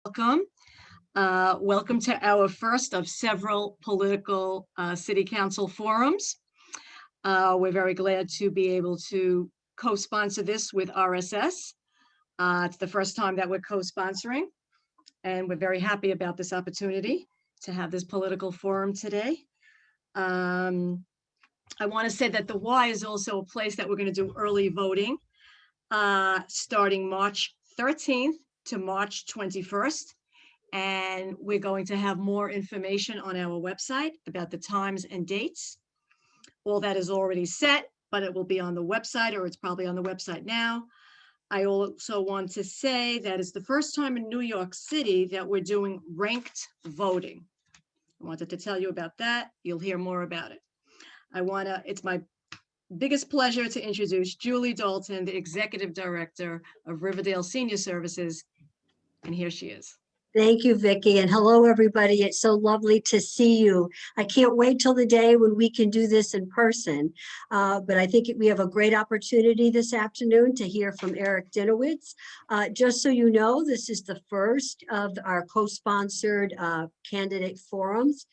Welcome. Welcome to our first of several political city council forums. We're very glad to be able to co-sponsor this with RSS. It's the first time that we're co-sponsoring, and we're very happy about this opportunity to have this political forum today. I want to say that the Y is also a place that we're going to do early voting starting March 13th to March 21st. And we're going to have more information on our website about the times and dates. All that is already set, but it will be on the website, or it's probably on the website now. I also want to say that it's the first time in New York City that we're doing ranked voting. I wanted to tell you about that. You'll hear more about it. It's my biggest pleasure to introduce Julie Dalton, the Executive Director of Riverdale Senior Services. And here she is. Thank you, Vicki, and hello, everybody. It's so lovely to see you. I can't wait till the day when we can do this in person, but I think we have a great opportunity this afternoon to hear from Eric Dinowitz. Just so you know, this is the first of our co-sponsored candidate forums.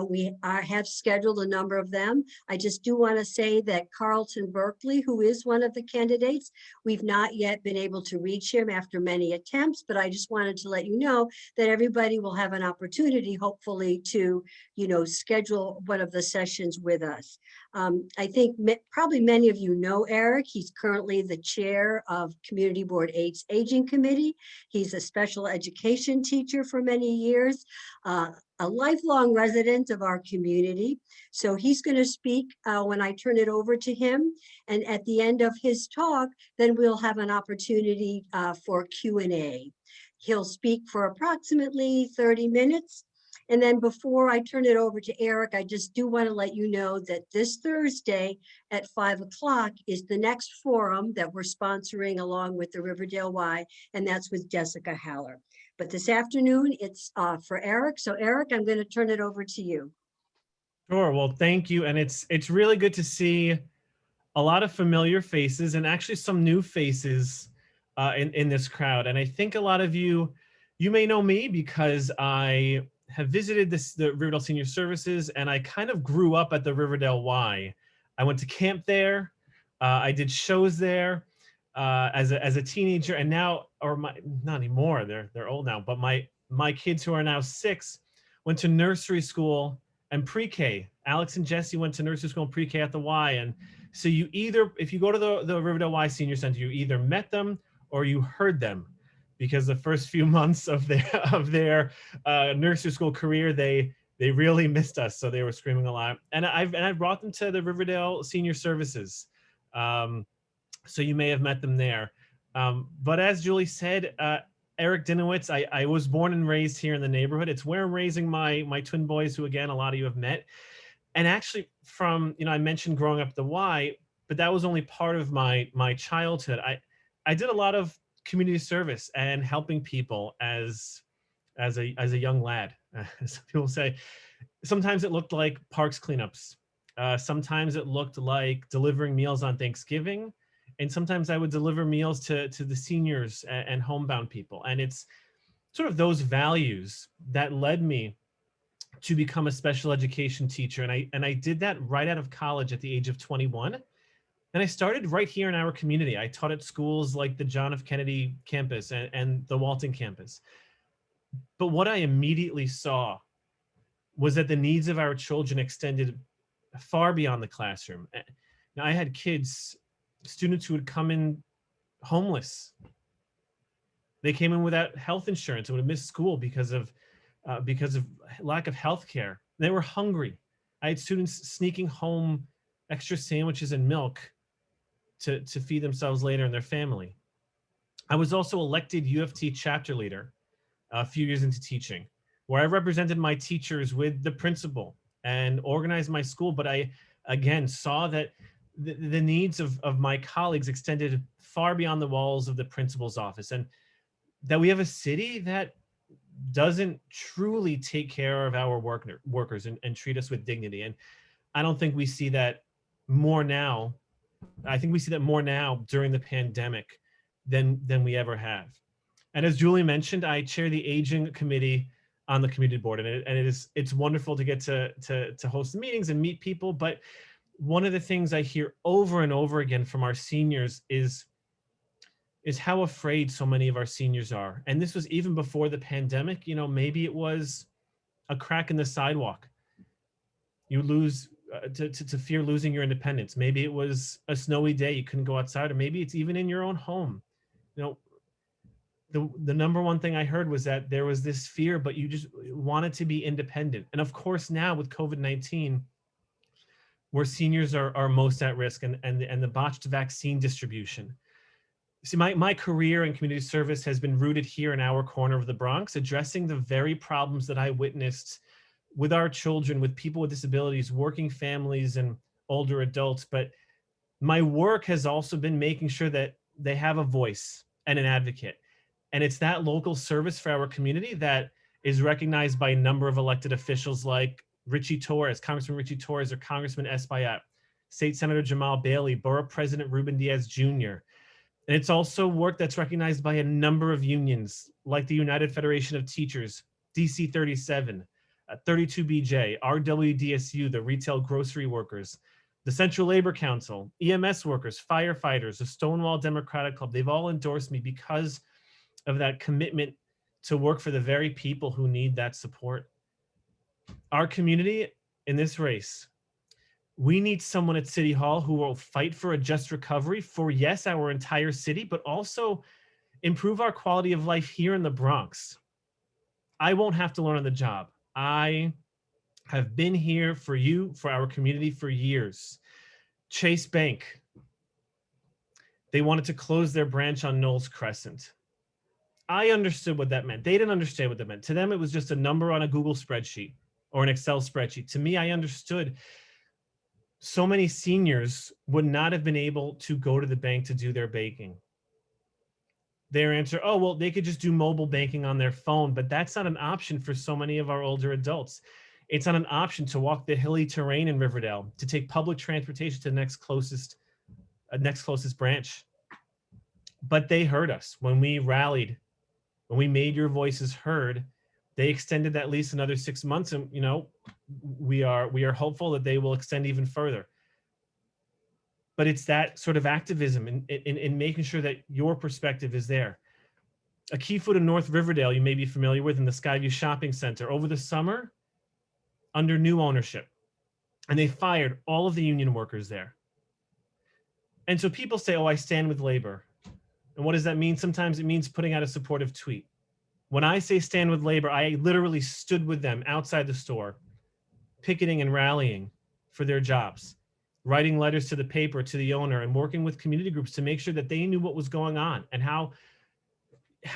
We have scheduled a number of them. I just do want to say that Carlton Berkeley, who is one of the candidates, we've not yet been able to reach him after many attempts, but I just wanted to let you know that everybody will have an opportunity, hopefully, to, schedule one of the sessions with us. I think probably many of you know Eric. He's currently the chair of Community Board 8's Aging Committee. He's a special education teacher for many years, a lifelong resident of our community. So he's going to speak when I turn it over to him. And at the end of his talk, then we'll have an opportunity for Q&A. He'll speak for approximately 30 minutes. And then before I turn it over to Eric, I just do want to let you know that this Thursday at 5 o'clock is the next forum that we're sponsoring along with the Riverdale Y, and that's with Jessica Haller. But this afternoon, it's for Eric. So Eric, I'm going to turn it over to you. Sure. Well, thank you. And it's really good to see a lot of familiar faces and actually some new faces in this crowd. And I think a lot of you may know me because I have visited the Riverdale Senior Services, and I kind of grew up at the Riverdale Y. I went to camp there. I did shows there as a teenager, and now, not anymore. They're old now. But my kids who are now 6 went to nursery school and pre-K. Alex and Jesse went to nursery school and pre-K at the Y, and so if you go to the Riverdale Y Senior Center, you either met them or you heard them, because the first few months of their nursery school career, they really missed us, so they were screaming a lot. And I brought them to the Riverdale Senior Services, so you may have met them there. But as Julie said, Eric Dinowitz, I was born and raised here in the neighborhood. It's where I'm raising my twin boys, who again a lot of you have met. And actually, from I mentioned growing up at the Y, but that was only part of my childhood. I did a lot of community service and helping people as a young lad. Some people say, sometimes it looked like parks cleanups. Sometimes it looked like delivering meals on Thanksgiving. And sometimes I would deliver meals to the seniors and homebound people. And it's sort of those values that led me to become a special education teacher. And I did that right out of college at the age of 21. And I started right here in our community. I taught at schools like the John F. Kennedy campus and the Walton campus. But what I immediately saw was that the needs of our children extended far beyond the classroom. Now, I had students who would come in homeless. They came in without health insurance and would miss school because of lack of health care. They were hungry. I had students sneaking home extra sandwiches and milk to feed themselves later and their family. I was also elected U of T chapter leader a few years into teaching, where I represented my teachers with the principal and organized my school. But I, again, saw that the needs of my colleagues extended far beyond the walls of the principal's office, and that we have a city that doesn't truly take care of our workers and treat us with dignity. And I don't think we see that more now. I think we see that more now during the pandemic than we ever have. And as Julie mentioned, I chair the aging committee on the community board, and it's wonderful to get to host the meetings and meet people. But one of the things I hear over and over again from our seniors is how afraid so many of our seniors are. And this was even before the pandemic. You know, maybe it was a crack in the sidewalk. You lose to fear losing your independence. Maybe it was a snowy day, you couldn't go outside, or maybe it's even in your own home. You know, the number one thing I heard was that there was this fear, but you just wanted to be independent. And of course, now with COVID-19, where seniors are most at risk, and the botched vaccine distribution. See, my career in community service has been rooted here in our corner of the Bronx, addressing the very problems that I witnessed with our children, with people with disabilities, working families, and older adults. But my work has also been making sure that they have a voice and an advocate. And it's that local service for our community that is recognized by a number of elected officials like Richie Torres, Congressman Richie Torres, or Congressman Espaillat, State Senator Jamal Bailey, Borough President Ruben Diaz Jr. And it's also work that's recognized by a number of unions like the United Federation of Teachers, DC 37, 32BJ, RWDSU, the Retail Grocery Workers, the Central Labor Council, EMS workers, firefighters, the Stonewall Democratic Club. They've all endorsed me because of that commitment to work for the very people who need that support. Our community in this race, we need someone at City Hall who will fight for a just recovery for, yes, our entire city, but also improve our quality of life here in the Bronx. I won't have to learn on the job. I have been here for you, for our community for years. Chase Bank, they wanted to close their branch on Knowles Crescent. I understood what that meant. They didn't understand what that meant. To them, it was just a number on a Google spreadsheet or an Excel spreadsheet. To me, I understood. So many seniors would not have been able to go to the bank to do their banking. Their answer, oh, well, they could just do mobile banking on their phone, but that's not an option for so many of our older adults. It's not an option to walk the hilly terrain in Riverdale, to take public transportation to the next closest branch. But they heard us when we rallied, when we made your voices heard. They extended that lease another 6 months, and we are hopeful that they will extend even further. But it's that sort of activism in making sure that your perspective is there. A key foot in North Riverdale, you may be familiar with, in the Skyview Shopping Center, over the summer, under new ownership, and they fired all of the union workers there. And so people say, oh, I stand with labor. And what does that mean? Sometimes it means putting out a supportive tweet. When I say stand with labor, I literally stood with them outside the store, picketing and rallying for their jobs, writing letters to the paper, to the owner, and working with community groups to make sure that they knew what was going on and how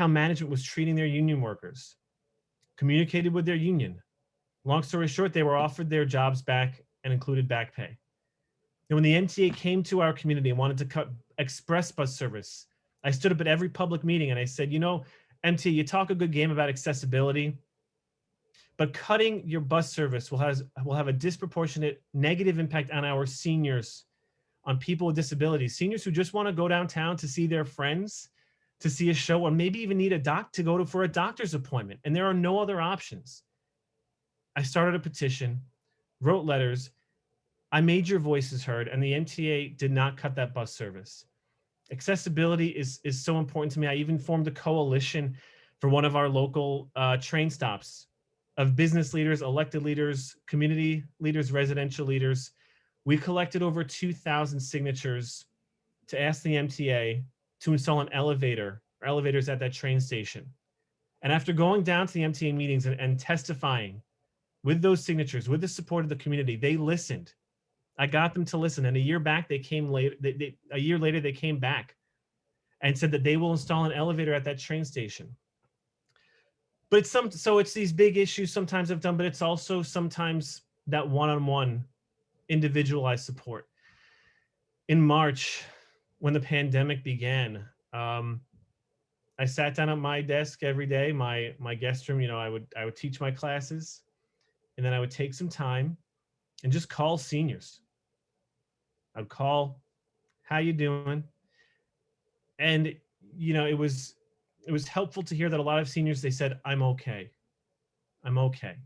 management was treating their union workers, communicated with their union. Long story short, they were offered their jobs back and included back pay. And when the MTA came to our community and wanted to cut express bus service, I stood up at every public meeting and I said, MTA, you talk a good game about accessibility, but cutting your bus service will have a disproportionate negative impact on our seniors, on people with disabilities, seniors who just want to go downtown to see their friends, to see a show, or maybe even need for a doctor's appointment, and there are no other options. I started a petition, wrote letters, I made your voices heard, and the MTA did not cut that bus service. Accessibility is so important to me. I even formed a coalition for one of our local train stops of business leaders, elected leaders, community leaders, residential leaders. We collected over 2,000 signatures to ask the MTA to install an elevator or elevators at that train station. And after going down to the MTA meetings and testifying with those signatures, with the support of the community, they listened. I got them to listen. And a year later, they came back and said that they will install an elevator at that train station. But it's these big issues sometimes I've done, but it's also sometimes that one-on-one individualized support. In March, when the pandemic began, I sat down at my desk every day, my guest room. I would teach my classes, and then I would take some time and just call seniors. I'd call, how you doing? And it was it was helpful to hear that a lot of seniors, they said, I'm okay. I'm okay.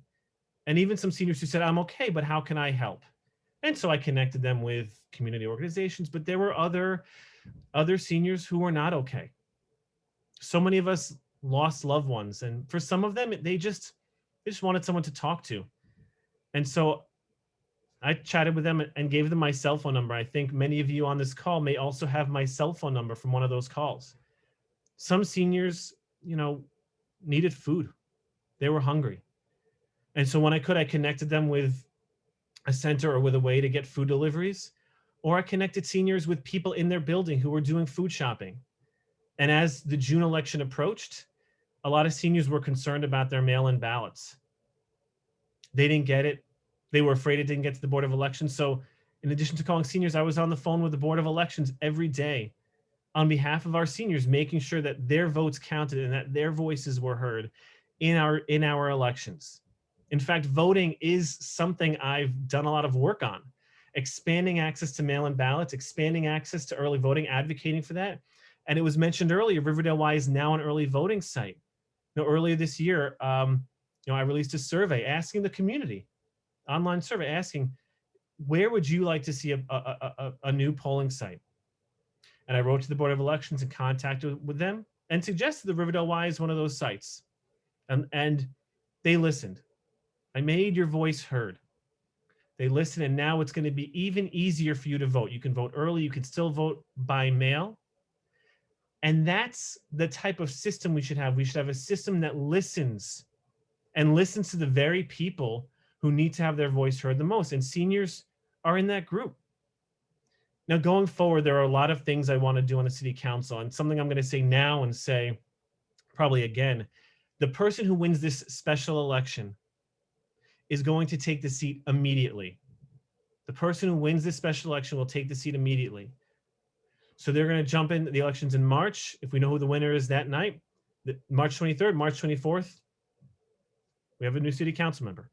And even some seniors who said, I'm okay, but how can I help? And so I connected them with community organizations, but there were other seniors who were not okay. So many of us lost loved ones, and for some of them, they just wanted someone to talk to. And so I chatted with them and gave them my cell phone number. I think many of you on this call may also have my cell phone number from one of those calls. Some seniors, needed food. They were hungry. And so when I could, I connected them with a center or with a way to get food deliveries, or I connected seniors with people in their building who were doing food shopping. And as the June election approached, a lot of seniors were concerned about their mail-in ballots. They didn't get it. They were afraid it didn't get to the Board of Elections. So in addition to calling seniors, I was on the phone with the Board of Elections every day on behalf of our seniors, making sure that their votes counted and that their voices were heard in our elections. In fact, voting is something I've done a lot of work on. Expanding access to mail-in ballots, expanding access to early voting, advocating for that. And it was mentioned earlier, Riverdale Y is now an early voting site. Earlier this year, I released a survey asking the community, online survey asking, where would you like to see a new polling site? And I wrote to the Board of Elections and contacted with them and suggested the Riverdale Y is one of those sites. And they listened. I made your voice heard. They listened, and now it's going to be even easier for you to vote. You can vote early. You can still vote by mail. And that's the type of system we should have. We should have a system that listens and listens to the very people who need to have their voice heard the most. And seniors are in that group. Now, going forward, there are a lot of things I want to do on the city council, and something I'm going to say now and say probably again. The person who wins this special election is going to take the seat immediately. The person who wins this special election will take the seat immediately. So they're going to jump in the elections in March. If we know who the winner is that night, March 23rd, March 24th, we have a new city council member.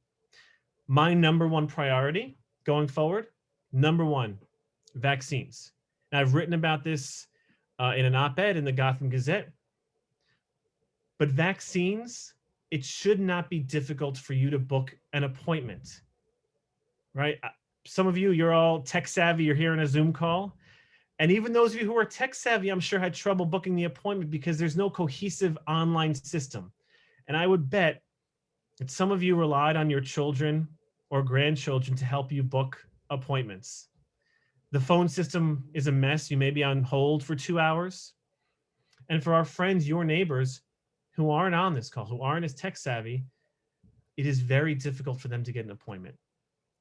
My number one priority going forward, number one, vaccines. Now, I've written about this in an op-ed in the Gotham Gazette, but vaccines, it should not be difficult for you to book an appointment, right? Some of you, you're all tech savvy, you're here in a Zoom call. And even those of you who are tech savvy, I'm sure had trouble booking the appointment because there's no cohesive online system. And I would bet that some of you relied on your children or grandchildren to help you book appointments. The phone system is a mess. You may be on hold for 2 hours. And for our friends, your neighbors who aren't on this call, who aren't as tech savvy, it is very difficult for them to get an appointment.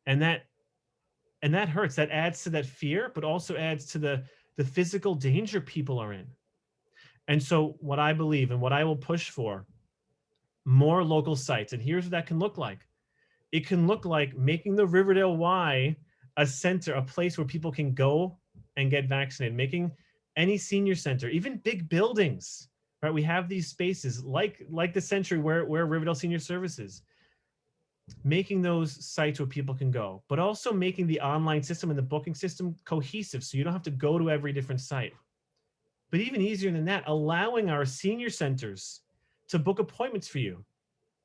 And that hurts. That adds to that fear, but also adds to the physical danger people are in. And so what I believe and what I will push for, more local sites. And here's what that can look like. It can look like making the Riverdale Y a center, a place where people can go and get vaccinated, making any senior center, even big buildings, right? We have these spaces like the Century where Riverdale Senior Services, making those sites where people can go, but also making the online system and the booking system cohesive so you don't have to go to every different site. But even easier than that, allowing our senior centers to book appointments for you.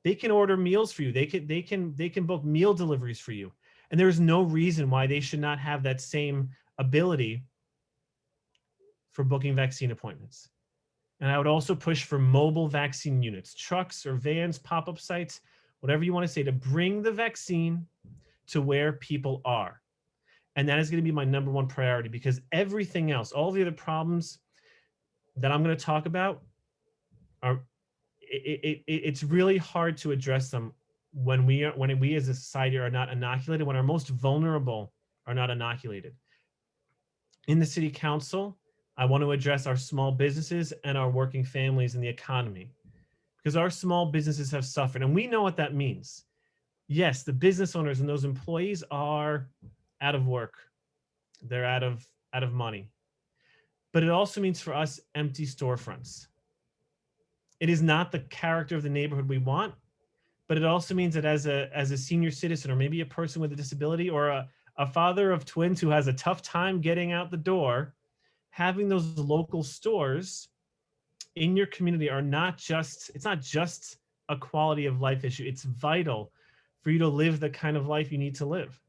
They can order meals for you. They can book meal deliveries for you. And there is no reason why they should not have that same ability for booking vaccine appointments. And I would also push for mobile vaccine units, trucks or vans, pop-up sites, whatever you want to say, to bring the vaccine to where people are. And that is going to be my number one priority, because everything else, all the other problems that I'm going to talk about, it's really hard to address them when we as a society are not inoculated, when our most vulnerable are not inoculated. In the city council, I want to address our small businesses and our working families and the economy, because our small businesses have suffered, and we know what that means. Yes, the business owners and those employees are out of work. They're out of money. But it also means for us empty storefronts. It is not the character of the neighborhood we want, but it also means that as a senior citizen, or maybe a person with a disability, or a father of twins who has a tough time getting out the door, having those local stores in your community are not just, it's not just a quality of life issue. It's vital for you to live the kind of life you need to live.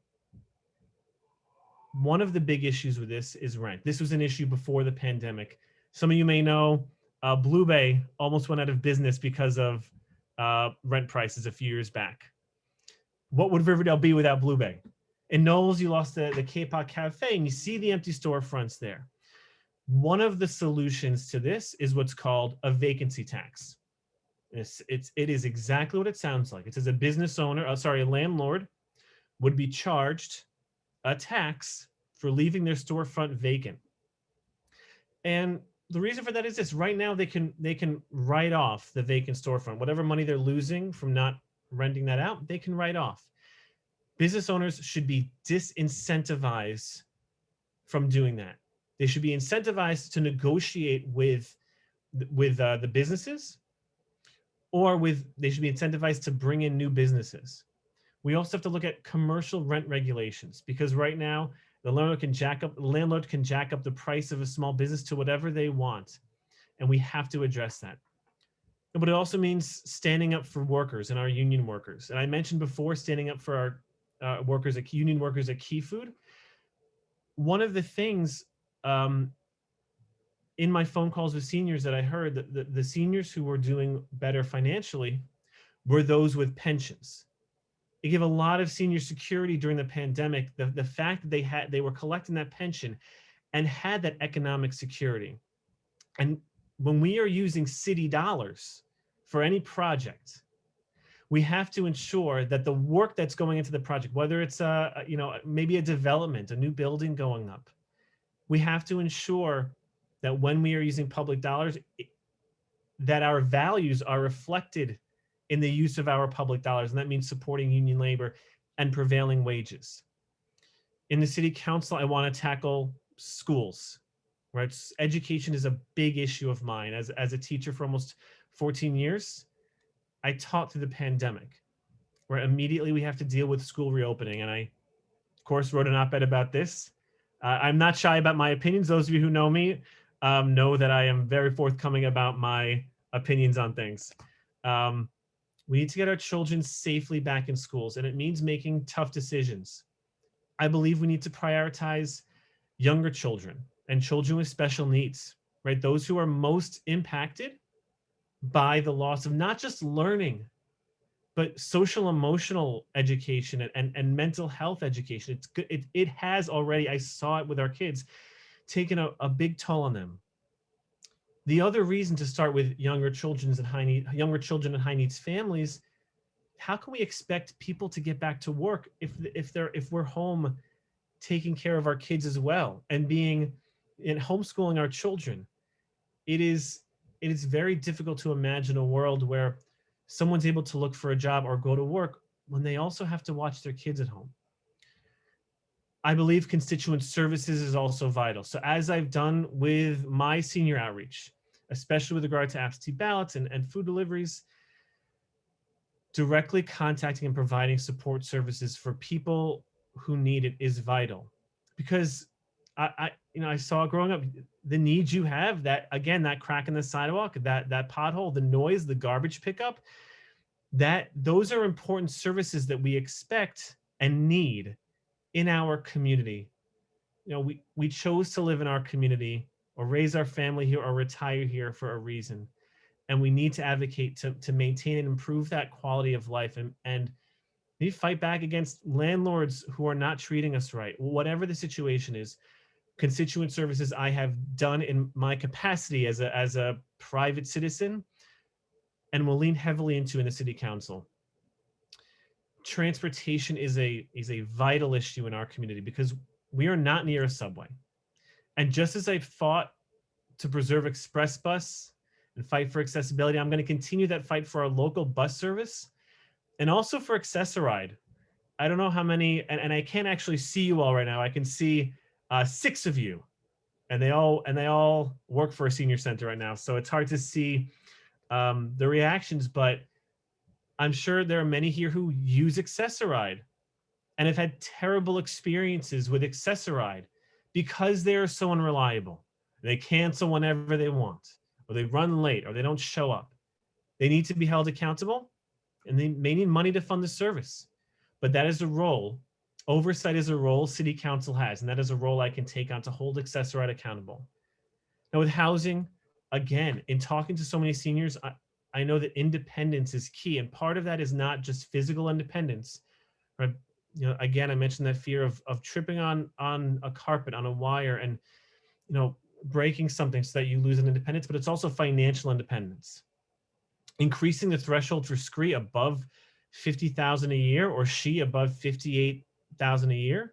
One of the big issues with this is rent. This was an issue before the pandemic. Some of you may know Blue Bay almost went out of business because of rent prices a few years back. What would Riverdale be without Blue Bay? In Knowles, you lost the K-Pop Cafe, and you see the empty storefronts there. One of the solutions to this is what's called a vacancy tax. It is exactly what it sounds like. It says a business owner, a landlord would be charged a tax for leaving their storefront vacant. And the reason for that is this: right now they can write off the vacant storefront. Whatever money they're losing from not renting that out, they can write off. Business owners should be disincentivized from doing that. They should be incentivized to negotiate with the businesses, or they should be incentivized to bring in new businesses. We also have to look at commercial rent regulations, because right now the landlord can jack up the price of a small business to whatever they want, and we have to address that. But it also means standing up for workers and our union workers. And I mentioned before standing up for our union workers at Key Food. One of the things in my phone calls with seniors that I heard, that the seniors who were doing better financially were those with pensions. It gave a lot of senior security during the pandemic, the fact that they were collecting that pension and had that economic security. And when we are using city dollars for any project, we have to ensure that the work that's going into the project, whether it's maybe a development, a new building going up, we have to ensure that when we are using public dollars, that our values are reflected in the use of our public dollars. And that means supporting union labor and prevailing wages. In the city council, I want to tackle schools, right? Education is a big issue of mine. As a teacher for almost 14 years, I taught through the pandemic, where immediately we have to deal with school reopening. And I, of course, wrote an op-ed about this. I'm not shy about my opinions. Those of you who know me know that I am very forthcoming about my opinions on things. We need to get our children safely back in schools, and it means making tough decisions. I believe we need to prioritize younger children and children with special needs, right? Those who are most impacted by the loss of not just learning, but social emotional education and mental health education. It's good. It has already, I saw it with our kids, taken a big toll on them. The other reason to start with younger children and high needs families, how can we expect people to get back to work if we're home taking care of our kids as well and homeschooling our children? It is very difficult to imagine a world where someone's able to look for a job or go to work when they also have to watch their kids at home. I believe constituent services is also vital. So as I've done with my senior outreach, especially with regard to absentee ballots and food deliveries, directly contacting and providing support services for people who need it is vital. Because I saw growing up the needs you have, that crack in the sidewalk, that pothole, the noise, the garbage pickup, those are important services that we expect and need in our community. We chose to live in our community or raise our family here or retire here for a reason. And we need to advocate to maintain and improve that quality of life and we fight back against landlords who are not treating us right. Whatever the situation is, constituent services I have done in my capacity as a private citizen and will lean heavily into in the city council. Transportation is a vital issue in our community because we are not near a subway. And just as I fought to preserve express bus and fight for accessibility, I'm going to continue that fight for our local bus service and also for Access-a-Ride. I don't know how many, and I can't actually see you all right now. I can see 6 of you, and they all work for a senior center right now. So it's hard to see the reactions, but I'm sure there are many here who use Access-a-Ride and have had terrible experiences with Access-a-Ride because they are so unreliable. They cancel whenever they want, or they run late, or they don't show up, they need to be held accountable, and they may need money to fund the service. But that is a role, oversight is a role city council has, and that is a role I can take on to hold accessorate accountable. Now with housing, again, in talking to so many seniors, I know that independence is key. And part of that is not just physical independence, right? You know, again, I mentioned that fear of tripping on a carpet, on a wire, and, you know, breaking something so that you lose an independence, but it's also financial independence. Increasing the threshold for SCREE above 50,000 a year, or SHE above 58,000 a year.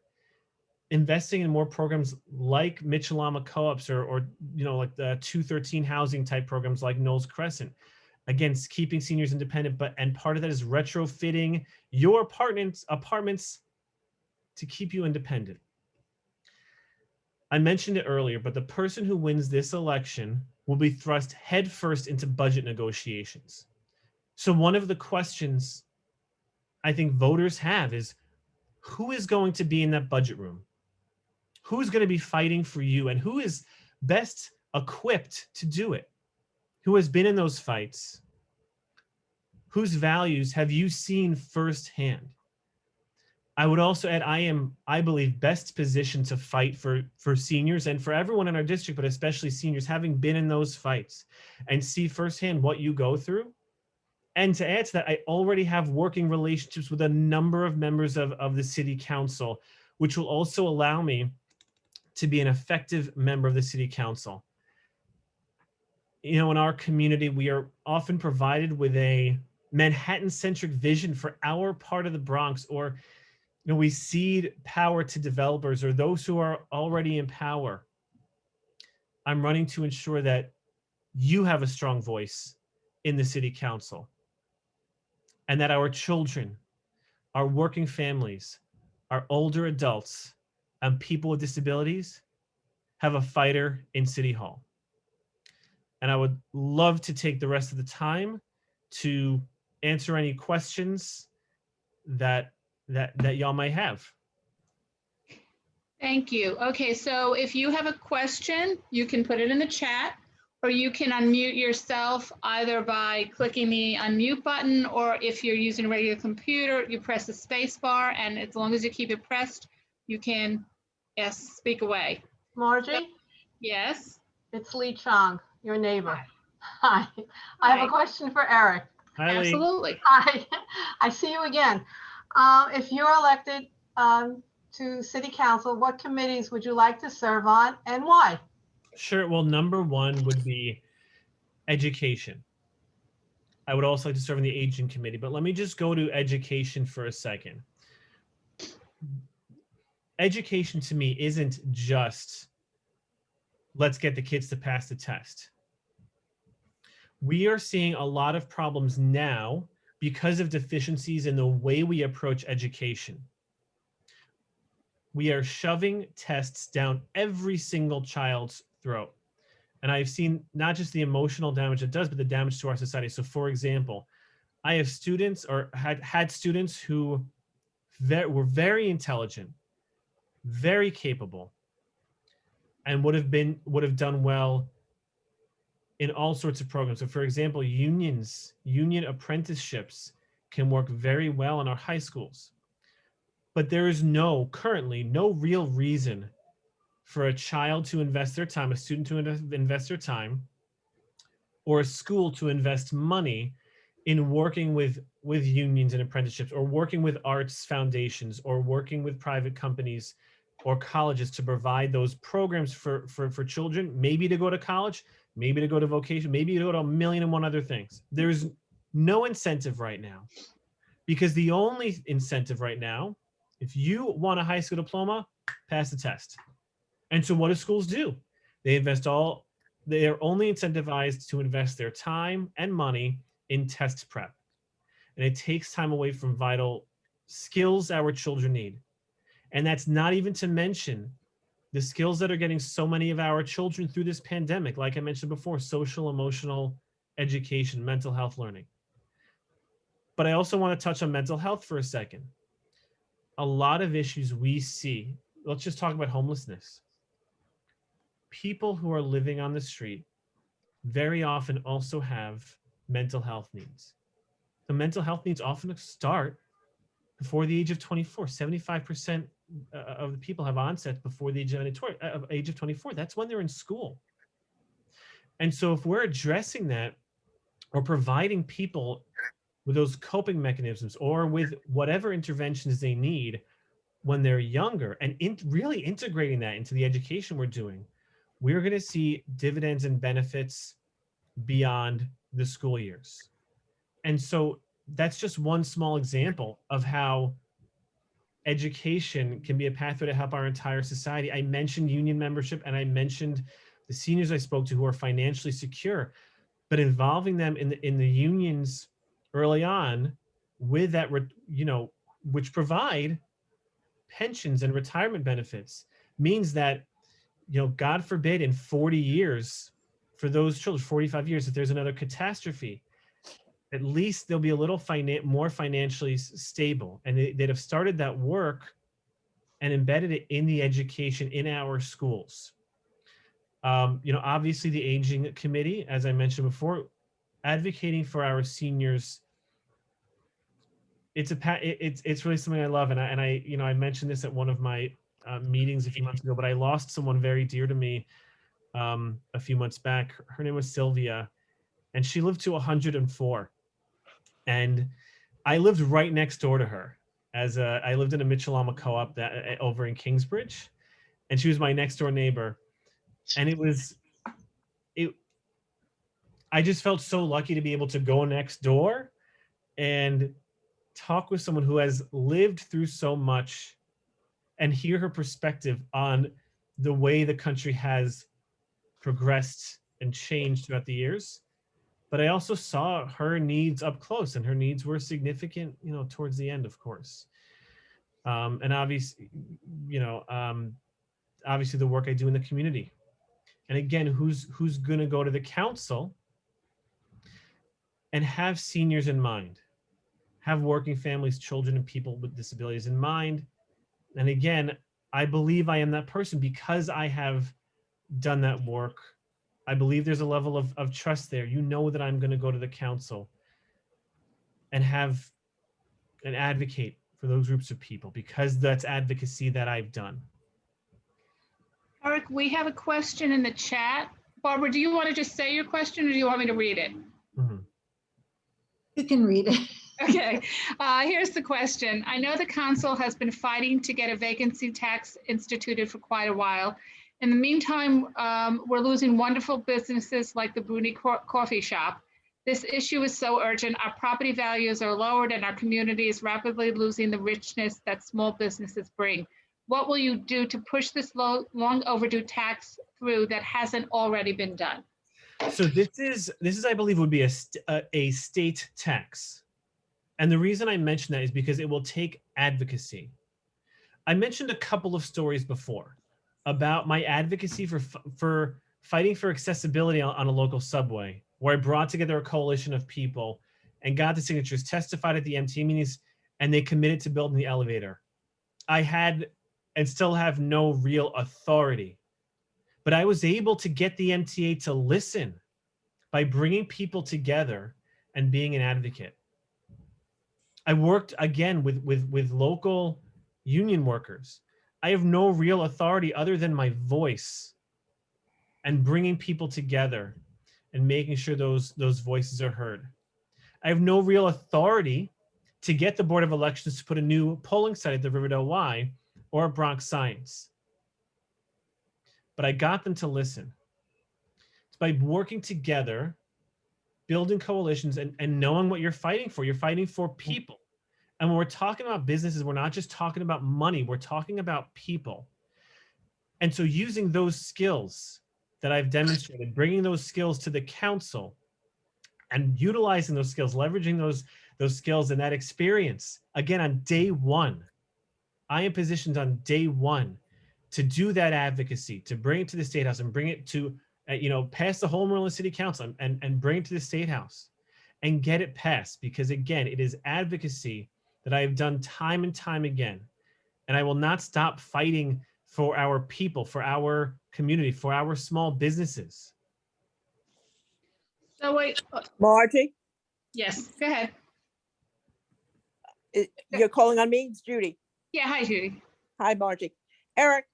Investing in more programs like Mitchell-Lama co-ops, or you know, like the 213 housing type programs like Knowles Crescent. Again, keeping seniors independent, and part of that is retrofitting your apartments to keep you independent. I mentioned it earlier, but the person who wins this election will be thrust headfirst into budget negotiations. So one of the questions I think voters have is, who is going to be in that budget room? Who's going to be fighting for you, and who is best equipped to do it? Who has been in those fights? Whose values have you seen firsthand? I would also add, I believe, best positioned to fight for seniors and for everyone in our district, but especially seniors, having been in those fights and see firsthand what you go through. And to add to that, I already have working relationships with a number of members of the city council, which will also allow me to be an effective member of the city council. You know, in our community, we are often provided with a Manhattan-centric vision for our part of the Bronx, or, you know, we cede power to developers or those who are already in power. I'm running to ensure that you have a strong voice in the city council, and that our children, our working families, our older adults, and people with disabilities have a fighter in City Hall. And I would love to take the rest of the time to answer any questions that y'all might have. Thank you. Okay, so if you have a question, you can put it in the chat, or you can unmute yourself either by clicking the unmute button, or if you're using a regular computer, you press the space bar, and as long as you keep it pressed, you can, yes, speak away. Margie, Yes. it's Lee Chong, your neighbor. Hi. I have a question for Eric. Hi, Lee. Absolutely. Hi, I see you again. If you're elected to city council, what committees would you like to serve on, and why? Sure. Well, number one would be education. I would also like to serve in the aging committee, but let me just go to education for a second. Education to me isn't just, let's get the kids to pass the test. We are seeing a lot of problems now because of deficiencies in the way we approach education. We are shoving tests down every single child's throat. And I've seen not just the emotional damage it does, but the damage to our society. So for example, I have students, or had students who were very intelligent, very capable, and would have done well in all sorts of programs. So for example, union apprenticeships can work very well in our high schools. But there is currently no real reason for a child to invest their time, a student to invest their time, or a school to invest money in working with unions and apprenticeships, or working with arts foundations, or working with private companies or colleges to provide those programs for children, maybe to go to college, maybe to go to vocation, maybe to go to 1,000,001 other things. There's no incentive right now, because the only incentive right now, if you want a high school diploma, pass the test. And so what do schools do? They are only incentivized to invest their time and money in test prep. And it takes time away from vital skills our children need. And that's not even to mention the skills that are getting so many of our children through this pandemic. Like I mentioned before, social, emotional education, mental health learning. But I also want to touch on mental health for a second. A lot of issues we see, let's just talk about homelessness. People who are living on the street very often also have mental health needs. The mental health needs often start before the age of 24. 75% of the people have onset before the age of 24. That's when they're in school. And so if we're addressing that or providing people with those coping mechanisms or with whatever interventions they need when they're younger and really integrating that into the education we're doing, we're going to see dividends and benefits beyond the school years. And so that's just one small example of how education can be a pathway to help our entire society. I mentioned union membership and I mentioned the seniors I spoke to who are financially secure, but involving them in the unions early on with that, which provide pensions and retirement benefits, means that, God forbid in 40 years for those children, 45 years, if there's another catastrophe, at least they'll be a little more financially stable, and they'd have started that work and embedded it in the education in our schools. Obviously the aging committee, as I mentioned before, advocating for our seniors. It's really something I love, and I mentioned this at one of my meetings a few months ago, but I lost someone very dear to me a few months back. Her name was Sylvia, and she lived to 104. And I lived right next door to her. I lived in a Mitchell-Alma co-op over in Kingsbridge, and she was my next door neighbor. And I just felt so lucky to be able to go next door and talk with someone who has lived through so much and hear her perspective on the way the country has progressed and changed throughout the years. But I also saw her needs up close, and her needs were significant, towards the end, of course. And obviously, obviously the work I do in the community. And again, who's going to go to the council and have seniors in mind, have working families, children, and people with disabilities in mind. And again, I believe I am that person because I have done that work. I believe there's a level of trust there. That I'm going to go to the council and have and advocate for those groups of people because that's advocacy that I've done. Eric, we have a question in the chat. Barbara, do you want to just say your question or do you want me to read it? Mm-hmm. You can read it. Okay, here's the question. I know the council has been fighting to get a vacancy tax instituted for quite a while. In the meantime, we're losing wonderful businesses like the Bruni Coffee Shop. This issue is so urgent. Our property values are lowered and our community is rapidly losing the richness that small businesses bring. What will you do to push this long overdue tax through that hasn't already been done? So this is I believe would be a state tax. And the reason I mention that is because it will take advocacy. I mentioned a couple of stories before about my advocacy for fighting for accessibility on a local subway, where I brought together a coalition of people and got the signatures, testified at the MTA meetings, and they committed to building the elevator. I had and still have no real authority, but I was able to get the MTA to listen by bringing people together and being an advocate. I worked again with local union workers. I have no real authority other than my voice and bringing people together and making sure those voices are heard. I have no real authority to get the Board of Elections to put a new polling site at the Riverdale Y or Bronx Science. But I got them to listen. It's by working together, building coalitions, and knowing what you're fighting for. You're fighting for people. And when we're talking about businesses, we're not just talking about money, we're talking about people. And so using those skills that I've demonstrated, bringing those skills to the council and utilizing those skills, leveraging those skills and that experience, again, on day one, I am positioned on day one to do that advocacy, to bring it to the State House and bring it to, pass the Home Rule in City Council and bring it to the State House and get it passed. Because again, it is advocacy that I have done time and time again. And I will not stop fighting for our people, for our community, for our small businesses. So wait, Margie, yes, go ahead. you're calling on me? It's Judy. Yeah, hi, Judy. Hi, Margie. Eric,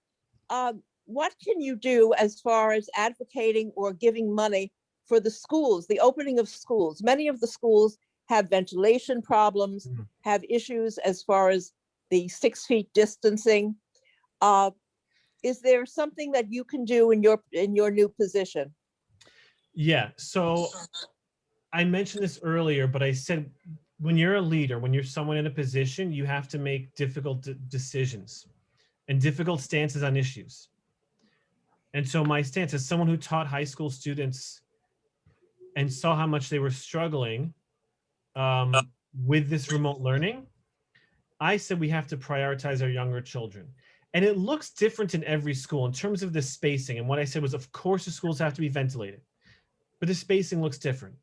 what can you do as far as advocating or giving money for the schools, the opening of schools? Many of the schools have ventilation problems, have issues as far as the 6 feet distancing. Is there something that you can do in your new position? Yeah, so I mentioned this earlier, but I said when you're a leader, when you're someone in a position, you have to make difficult decisions and difficult stances on issues. And so my stance as someone who taught high school students and saw how much they were struggling with this remote learning, I said we have to prioritize our younger children. And it looks different in every school in terms of the spacing. And what I said was, of course, the schools have to be ventilated, but the spacing looks different.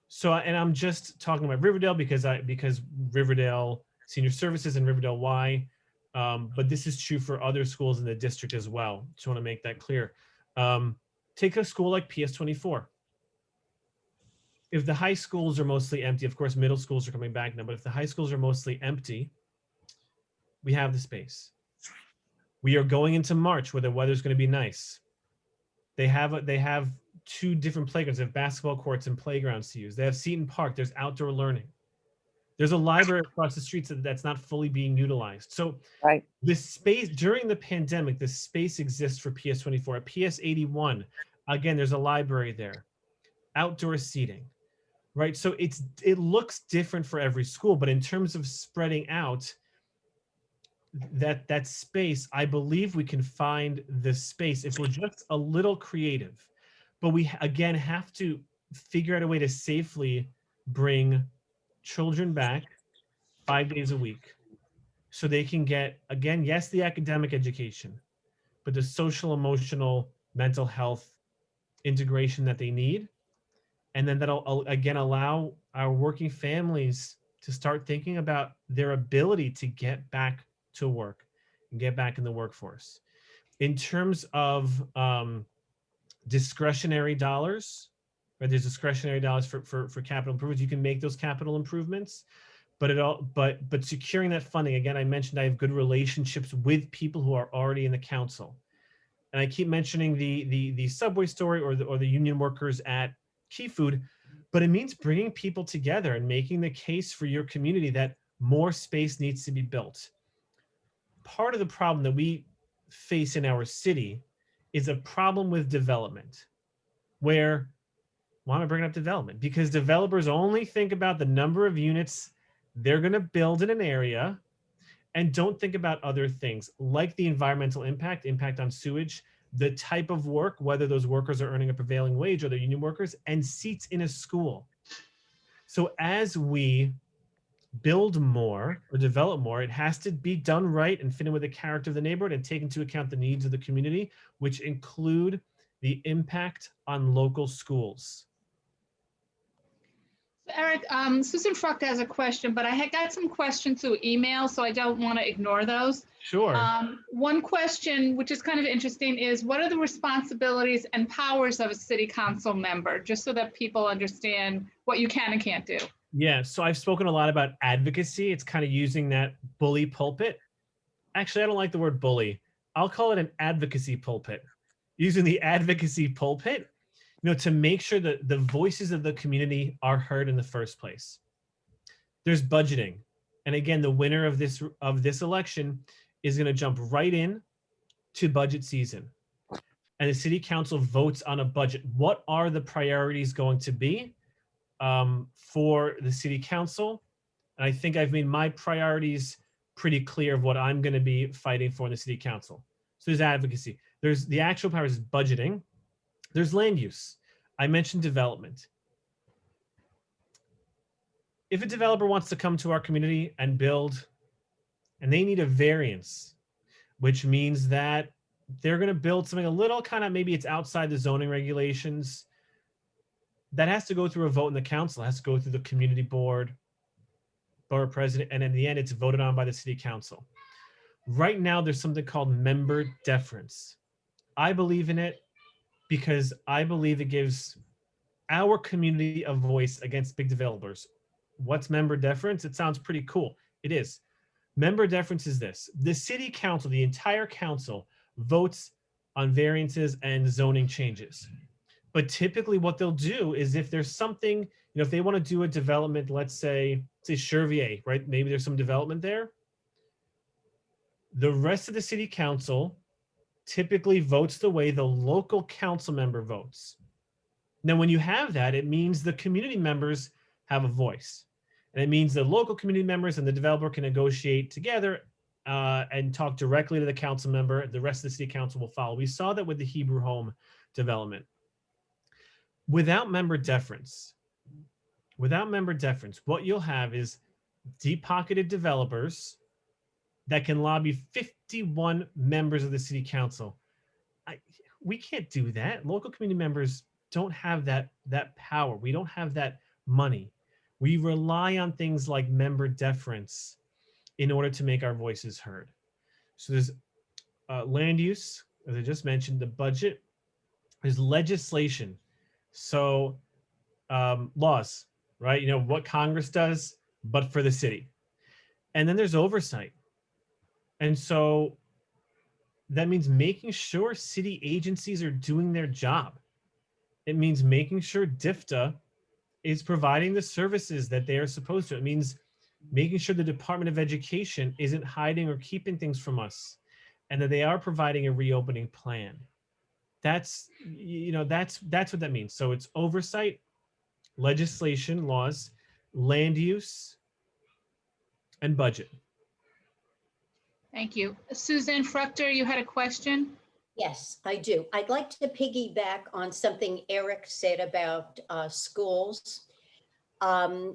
So, and I'm just talking about Riverdale because Riverdale Senior Services and Riverdale Y, but this is true for other schools in the district as well. Just want to make that clear. Take a school like PS24. If the high schools are mostly empty, of course, middle schools are coming back now, but if the high schools are mostly empty, we have the space. We are going into March where the weather's going to be nice. They have 2 different playgrounds. They have basketball courts and playgrounds to use. They have Seton Park. There's outdoor learning. There's a library across the street that's not fully being utilized. So Right. this space during the pandemic, this space exists for PS24. At PS81, again, there's a library there, outdoor seating, right? So it looks different for every school, but in terms of spreading out that space, I believe we can find the space if we're just a little creative. But we again have to figure out a way to safely bring children back 5 days a week so they can get, again, yes, the academic education, but the social, emotional, mental health integration that they need. And then that'll again allow our working families to start thinking about their ability to get back to work and get back in the workforce. In terms of discretionary dollars, right? There's discretionary dollars for capital improvements. You can make those capital improvements, but securing that funding, again, I mentioned I have good relationships with people who are already in the council. And I keep mentioning the Subway story or the union workers at Key Food, but it means bringing people together and making the case for your community that more space needs to be built. Part of the problem that we face in our city is a problem with development, where, why am I bringing up development? Because developers only think about the number of units they're going to build in an area and don't think about other things like the environmental impact on sewage, the type of work, whether those workers are earning a prevailing wage or they're union workers, and seats in a school. So as we build more or develop more, it has to be done right and fit in with the character of the neighborhood and take into account the needs of the community, which include the impact on local schools. Eric, Susan Frucht has a question, but I had got some questions through email, so I don't want to ignore those. Sure. One question, which is kind of interesting, is what are the responsibilities and powers of a city council member, just so that people understand what you can and can't do? Yeah, so I've spoken a lot about advocacy. It's kind of using that bully pulpit. Actually, I don't like the word bully. I'll call it an advocacy pulpit. Using the advocacy pulpit, to make sure that the voices of the community are heard in the first place. There's budgeting. And again, the winner of this election is going to jump right in to budget season. And the city council votes on a budget. What are the priorities going to be for the city council? And I think I've made my priorities pretty clear of what I'm going to be fighting for in the city council. So there's advocacy. There's the actual powers is budgeting. There's land use. I mentioned development. If a developer wants to come to our community and build, and they need a variance, which means that they're going to build something a little kind of, maybe it's outside the zoning regulations, that has to go through a vote in the council. It has to go through the community board, borough president, and in the end, it's voted on by the city council. Right now, there's something called member deference. I believe in it because I believe it gives our community a voice against big developers. What's member deference? It sounds pretty cool. It is. Member deference is this. The city council, the entire council, votes on variances and zoning changes. But typically what they'll do is if there's something, if they want to do a development, let's say Chervier, right? Maybe there's some development there. The rest of the city council typically votes the way the local council member votes. Now, when you have that, it means the community members have a voice. And it means the local community members and the developer can negotiate together and talk directly to the council member. The rest of the city council will follow. We saw that with the Hebrew Home development. Without member deference, what you'll have is deep-pocketed developers that can lobby 51 members of the city council. We can't do that. Local community members don't have that power. We don't have that money. We rely on things like member deference in order to make our voices heard. So there's land use, as I just mentioned, the budget, there's legislation. So laws, right? What Congress does, but for the city. And then there's oversight. And so that means making sure city agencies are doing their job. It means making sure DFTA is providing the services that they are supposed to. It means making sure the Department of Education isn't hiding or keeping things from us, and that they are providing a reopening plan. That's what that means. So it's oversight, legislation, laws, land use, and budget. Thank you. Suzanne Fruchter, you had a question? Yes, I do. I'd like to piggyback on something Eric said about schools. I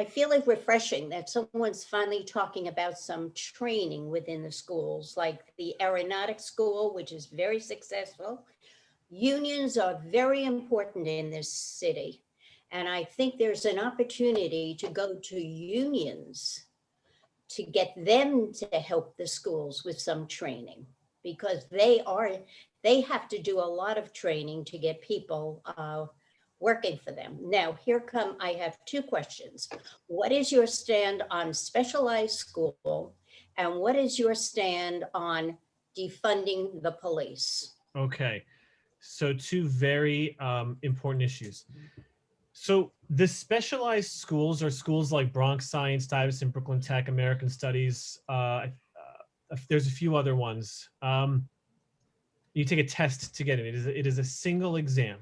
feel it refreshing that someone's finally talking about some training within the schools, like the aeronautics school, which is very successful. Unions are very important in this city. And I think there's an opportunity to go to unions to get them to help the schools with some training, because they have to do a lot of training to get people working for them. Now, I have two questions. What is your stand on specialized school? And what is your stand on defunding the police? Okay, so two very important issues. So the specialized schools are schools like Bronx Science, Stuyvesant, Brooklyn Tech, American Studies. There's a few other ones. You take a test to get it. It is a single exam.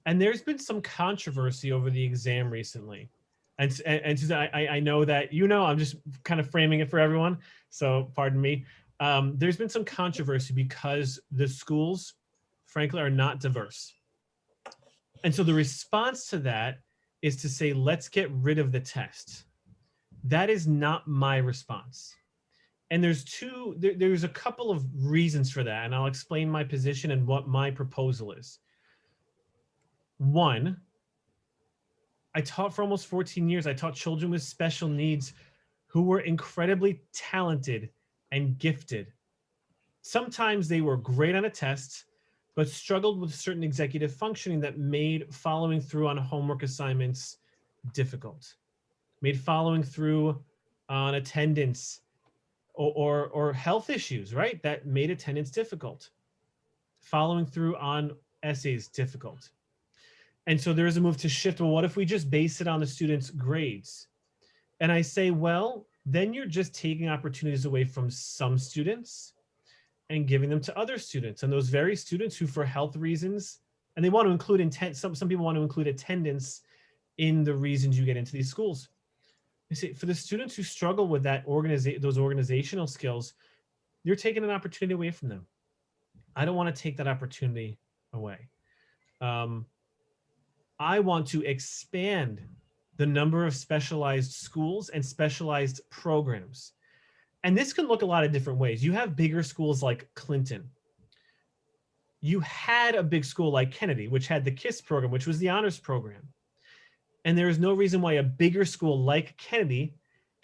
And there's been some controversy over the exam recently. And Susan, I know that, I'm just kind of framing it for everyone. So pardon me. There's been some controversy because the schools, frankly, are not diverse. And so the response to that is to say, let's get rid of the test. That is not my response. And there's a couple of reasons for that. And I'll explain my position and what my proposal is. One, I taught for almost 14 years. I taught children with special needs who were incredibly talented and gifted. Sometimes they were great on a test, but struggled with certain executive functioning that made following through on homework assignments difficult, made following through on attendance or health issues, right? That made attendance difficult, following through on essays difficult. And so there is a move to shift, well, what if we just base it on the students' grades? And I say, well, then you're just taking opportunities away from some students and giving them to other students. And those very students who, for health reasons, and they want to include some people want to include attendance in the reasons you get into these schools. You see, for the students who struggle with that those organizational skills, you're taking an opportunity away from them. I don't want to take that opportunity away. I want to expand the number of specialized schools and specialized programs. And this can look a lot of different ways. You have bigger schools like Clinton. You had a big school like Kennedy, which had the KISS program, which was the honors program. And there is no reason why a bigger school like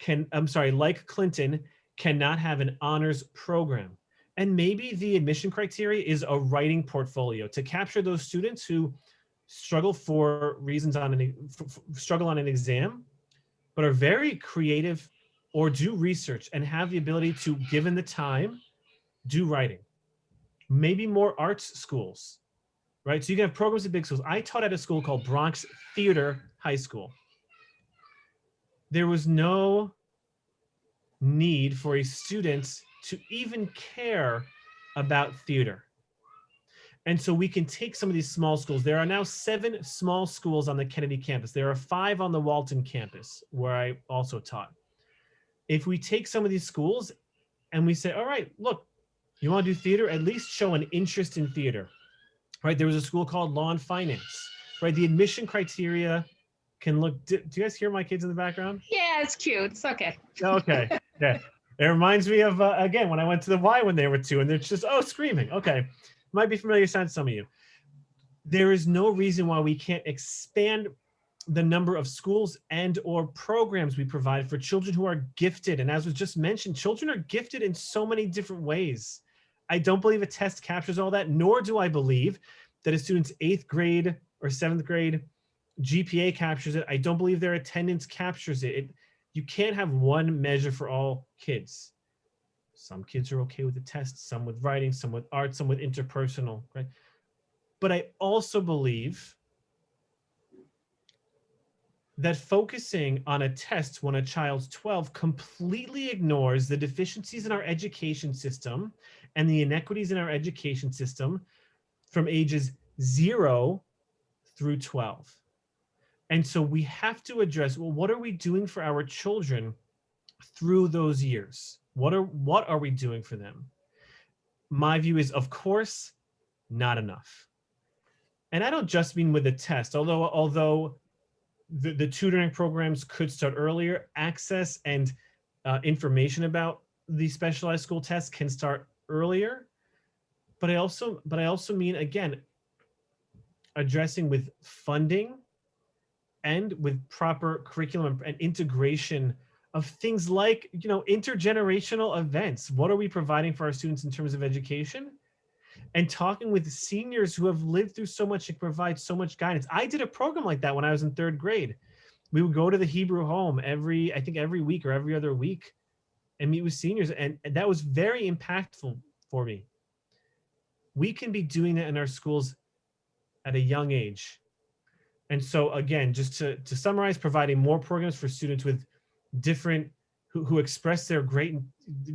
like Clinton cannot have an honors program. And maybe the admission criteria is a writing portfolio to capture those students who struggle for reasons on struggle on an exam, but are very creative or do research and have the ability to, given the time, do writing. Maybe more arts schools, right? So you can have programs at big schools. I taught at a school called Bronx Theater High School. There was no need for a student to even care about theater. And so we can take some of these small schools. There are now 7 small schools on the Kennedy campus. There are 5 on the Walton campus, where I also taught. If we take some of these schools and we say, all right, look, you want to do theater, at least show an interest in theater, right? There was a school called Law and Finance, right? The admission criteria can look, do you guys hear my kids in the background? Yeah, it's cute. It's okay. Okay, yeah. It reminds me of, again, when I went to the Y when they were 2 and they're just, oh, screaming. Okay, might be familiar to some of you. There is no reason why we can't expand the number of schools and or programs we provide for children who are gifted. And as was just mentioned, children are gifted in so many different ways. I don't believe a test captures all that, nor do I believe that a student's 8th grade or 7th grade GPA captures it. I don't believe their attendance captures it. You can't have one measure for all kids. Some kids are okay with the test, some with writing, some with art, some with interpersonal, right? But I also believe that focusing on a test when a child's 12 completely ignores the deficiencies in our education system and the inequities in our education system from ages 0 through 12. And so we have to address, well, what are we doing for our children through those years? What are we doing for them? My view is, of course, not enough. And I don't just mean with the test, although the tutoring programs could start earlier, access and information about the specialized school tests can start earlier. But I also mean, again, addressing with funding and with proper curriculum and integration of things like, intergenerational events. What are we providing for our students in terms of education? And talking with seniors who have lived through so much and provide so much guidance. I did a program like that when I was in 3rd grade. We would go to the Hebrew home every week or every other week and meet with seniors. And that was very impactful for me. We can be doing that in our schools at a young age. And so again, just to summarize, providing more programs for students with different, who express their great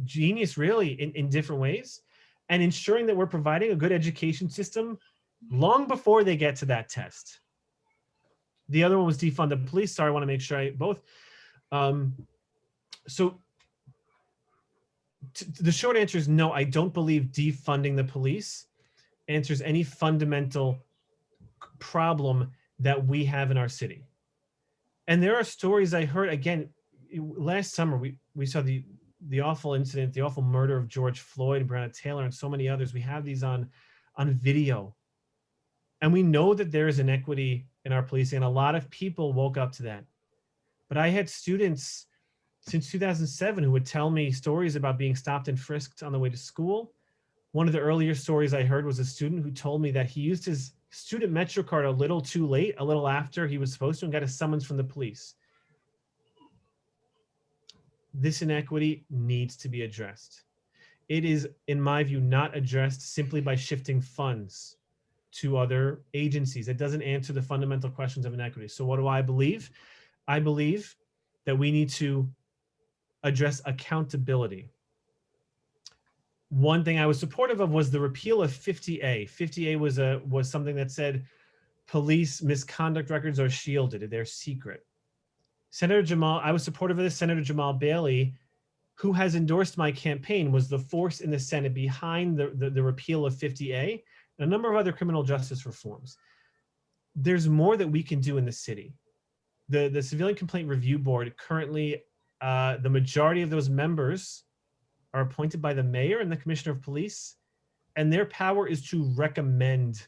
genius really in different ways, and ensuring that we're providing a good education system long before they get to that test. The other one was defund the police. Sorry, I want to make sure I both. So the short answer is no, I don't believe defunding the police answers any fundamental problem that we have in our city. And there are stories I heard, again, last summer, we saw the awful incident, the awful murder of George Floyd and Breonna Taylor and so many others. We have these on video. And we know that there is inequity in our policing, and a lot of people woke up to that. But I had students since 2007 who would tell me stories about being stopped and frisked on the way to school. One of the earlier stories I heard was a student who told me that he used his student Metro card a little too late, a little after he was supposed to, and got a summons from the police. This inequity needs to be addressed. It is, in my view, not addressed simply by shifting funds to other agencies. It doesn't answer the fundamental questions of inequity. So what do I believe? I believe that we need to address accountability. One thing I was supportive of was the repeal of 50A. 50A was something that said police misconduct records are shielded, they're secret. Senator Jamal, I was supportive of this. Senator Jamal Bailey, who has endorsed my campaign, was the force in the Senate behind the repeal of 50A and a number of other criminal justice reforms. There's more that we can do in the city. The Civilian Complaint Review Board, currently, the majority of those members are appointed by the mayor and the commissioner of police, and their power is to recommend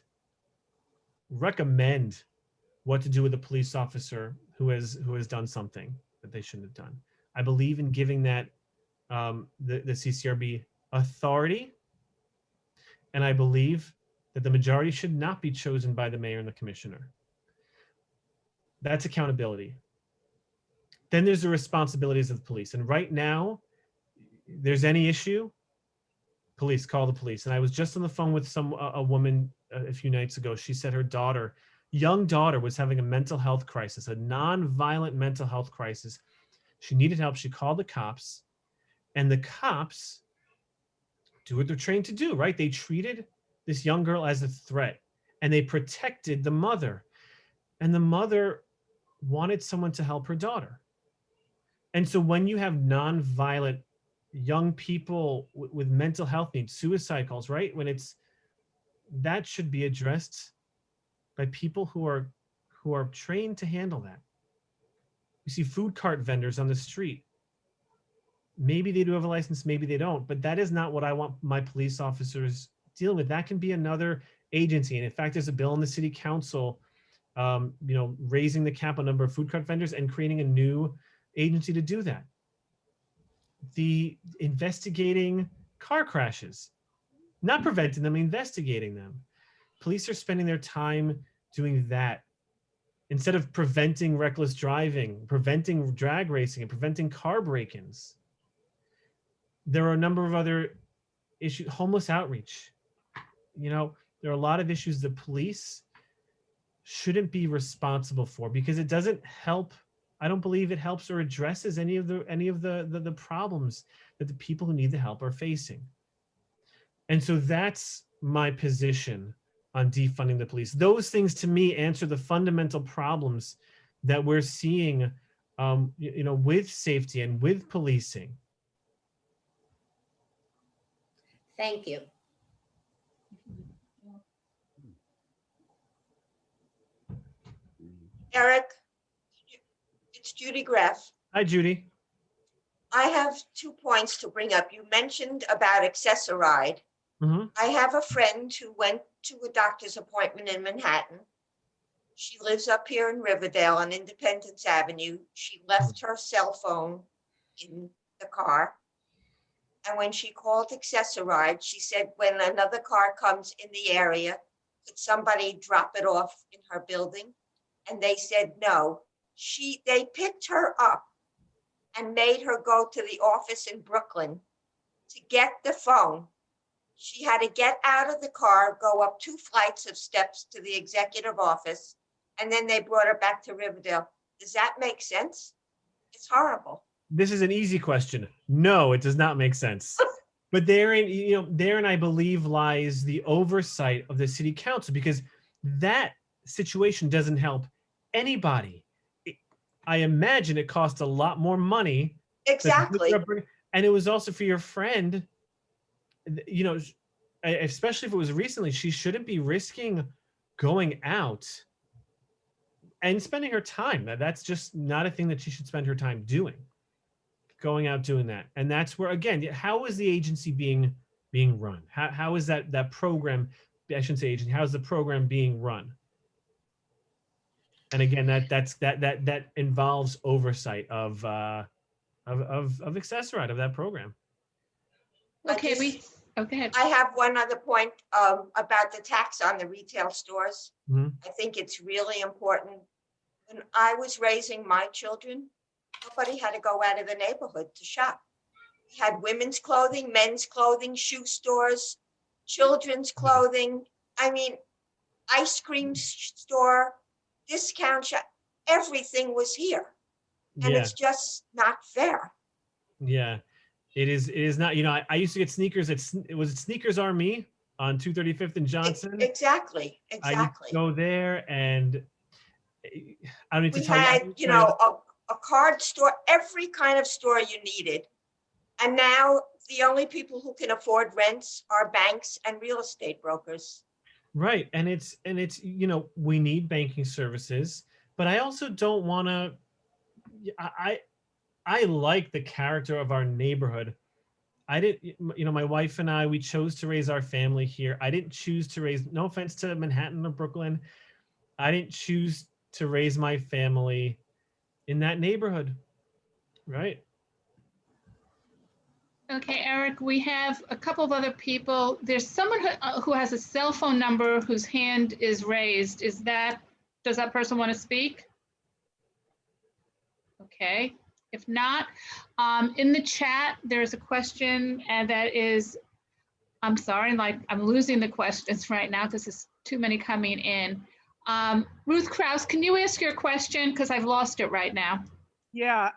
what to do with a police officer who has done something that they shouldn't have done. I believe in giving that the CCRB authority And I believe that the majority should not be chosen by the mayor and the commissioner. That's accountability. Then there's the responsibilities of the police. And right now, there's any issue, police, call the police. And I was just on the phone with a woman a few nights ago. She said her daughter, young daughter, was having a mental health crisis, a non-violent mental health crisis. She needed help. She called the cops, and the cops do what they're trained to do, right? They treated this young girl as a threat, and they protected the mother. And the mother wanted someone to help her daughter. And so when you have non-violent young people with mental health needs, suicide calls, right? That should be addressed by people who are trained to handle that. You see food cart vendors on the street. Maybe they do have a license, maybe they don't, but that is not what I want my police officers dealing with. That can be another agency. And in fact, there's a bill in the city council, raising the cap on number of food cart vendors and creating a new agency to do that. The investigating car crashes, not preventing them, investigating them. Police are spending their time doing that instead of preventing reckless driving, preventing drag racing, and preventing car break-ins. There are a number of other issues, homeless outreach. There are a lot of issues the police shouldn't be responsible for because it doesn't help. I don't believe it helps or addresses any of the problems that the people who need the help are facing. And so that's my position on defunding the police. Those things to me answer the fundamental problems that we're seeing, with safety and with policing. Thank you. Eric, it's Judy Graff. Hi, Judy. I have 2 points to bring up. You mentioned about accessoride. Mm-hmm. I have a friend who went to a doctor's appointment in Manhattan. She lives up here in Riverdale on Independence Avenue. She left her cell phone in the car. And when she called accessoride, she said, when another car comes in the area, could somebody drop it off in her building? And they said no. They picked her up and made her go to the office in Brooklyn to get the phone. She had to get out of the car, go up 2 flights of steps to the executive office, and then they brought her back to Riverdale. Does that make sense? It's horrible. This is an easy question. No, it does not make sense. But therein, I believe, lies the oversight of the city council, because that situation doesn't help anybody. I imagine it cost a lot more money. Exactly. And it was also for your friend, especially if it was recently, she shouldn't be risking going out and spending her time. That's just not a thing that she should spend her time doing. Going out doing that. And that's where, again, how is the agency being run? How is that program, I shouldn't say agency, how is the program being run? And again, that involves oversight of accessoride of that program. Okay, go ahead. I have one other point about the tax on the retail stores. Mm-hmm. I think it's really important. When I was raising my children, nobody had to go out of the neighborhood to shop. We had women's clothing, men's clothing, shoe stores, children's clothing. I mean, ice cream store, discount shop, everything was here. And it's just not fair. Yeah, it is not. I used to get sneakers. It was Sneakers Army on 235th and Johnson. Exactly. I used to go there, and I don't need to tell you. We had, a card store, every kind of store you needed. And now the only people who can afford rents are banks and real estate brokers. Right. And it's, we need banking services, but I also don't want to, I like the character of our neighborhood. I didn't, my wife and I, we chose to raise our family here. I didn't choose to raise, no offense to Manhattan or Brooklyn, I didn't choose to raise my family in that neighborhood, right? Okay, Eric, we have a couple of other people. There's someone who has a cell phone number whose hand is raised. Does that person want to speak? Okay, if not, in the chat, there's a question and that is, I'm sorry, like I'm losing the questions right now because there's too many coming in. Ruth Kraus, can you ask your question? Because I've lost it right now. Yeah,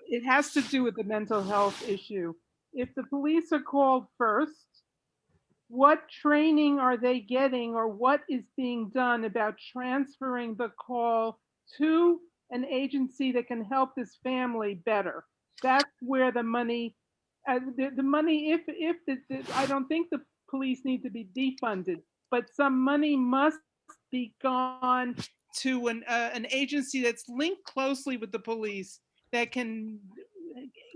it has to do with the mental health issue. If the police are called first, what training are they getting or what is being done about transferring the call to an agency that can help this family better? That's where the money, the money, I don't think the police need to be defunded, but some money must be gone to an agency that's linked closely with the police that can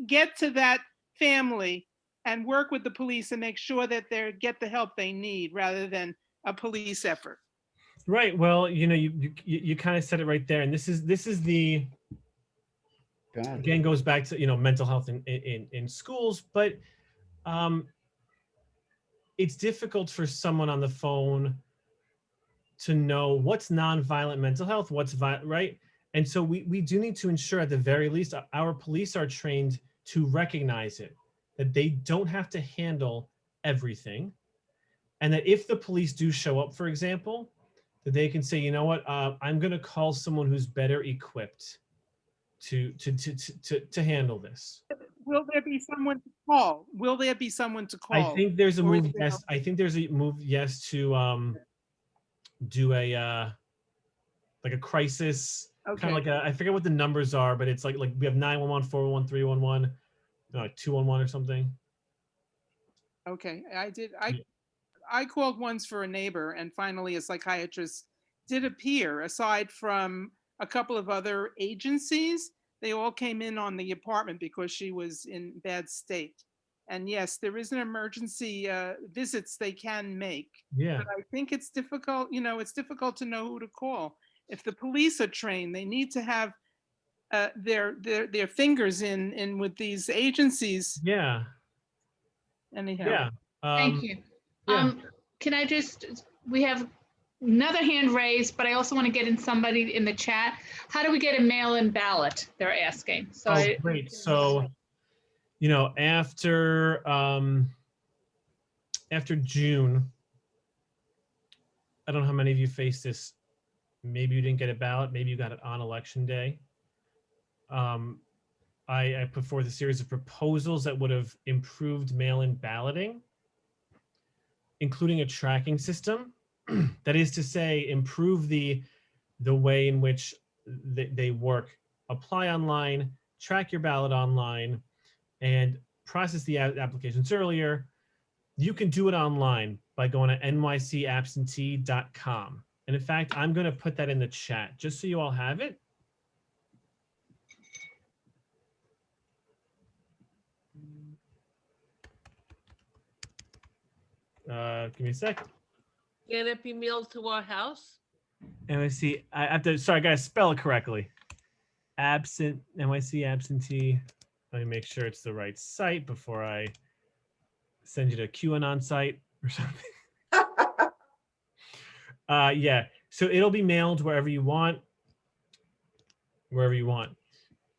get to that family and work with the police and make sure that they get the help they need rather than a police effort. Right. Well, you kind of said it right there, and this is the again goes back to mental health in schools, but it's difficult for someone on the phone to know what's nonviolent mental health, what's right. And so we do need to ensure at the very least our police are trained to recognize it, that they don't have to handle everything. And that if the police do show up, for example, that they can say, you know what, I'm going to call someone who's better equipped to handle this. Will there be someone to call? Will there be someone to call? I think there's a move. Yes, I think there's a move. Yes, to do a like a crisis, kind of like I forget what the numbers are, but it's like we have 911, 411, 311, like 211 or something. Okay, I called once for a neighbor, and finally a psychiatrist did appear. Aside from a couple of other agencies, they all came in on the apartment because she was in bad state. And yes, there is an emergency visits they can make. Yeah. But I think it's difficult, it's difficult to know who to call. If the police are trained, they need to have their fingers in with these agencies. Yeah. Anyhow. Yeah. Thank you. Yeah. Can I we have another hand raised, but I also want to get in somebody in the chat. How do we get a mail-in ballot? They're asking. So great. So, after June, I don't know how many of you faced this. Maybe you didn't get a ballot. Maybe you got it on election day. I put forth a series of proposals that would have improved mail-in balloting, including a tracking system. That is to say, improve the way in which they work. Apply online, track your ballot online, and process the applications earlier. You can do it online by going to nycabsentee.com. And in fact, I'm going to put that in the chat just so you all have it. Give me a sec. Can it be mailed to our house? NYC, I have to, sorry, I gotta spell it correctly. NYC absentee. Let me make sure it's the right site before I send you to a QAnon site or something. Yeah, so it'll be mailed wherever you want.